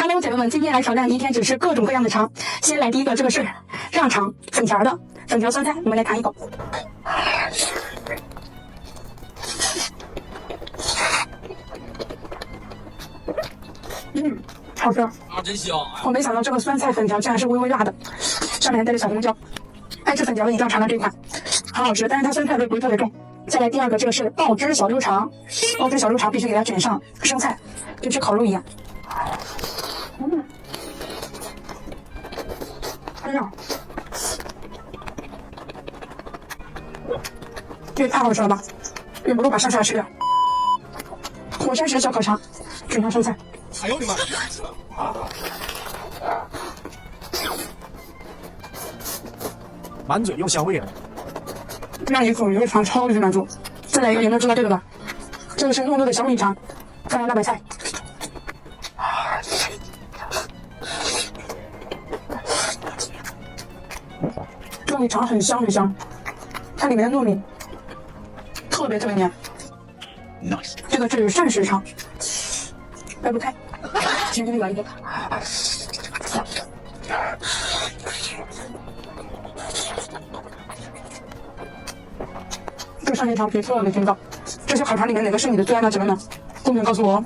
茶友姐妹们，今天来挑战一天只吃各种各样的肠。先来第一个，这个是让肠粉条的粉条酸菜，我们来尝一口。好吃啊，真香！我没想到这个酸菜粉条竟然是微微辣的，上面还带着小红椒。爱吃粉条的一定要尝尝这一款，很好吃，但是它酸菜味不是特别重。再来第二个，这个是爆汁小溜肠，爆汁小溜肠必须给它卷上生菜，就吃烤肉一样。哎呀，这也太好吃了吧！忍不住把剩下的吃掉。火山石小烤肠，卷上生菜。哎呦我的妈！满嘴又香味啊！让你口一个肠超级满足。再来一个，你们知道这个吧？这个是糯糯的小米肠，再来大白菜。这米肠很香很香，它里面的糯米特别黏。Nice。这个是膳食肠，掰不开，今天来一个。这个膳食肠皮特别筋道，这些烤肠里面哪个是你的最爱呢？姐妹们，公屏告诉我哦。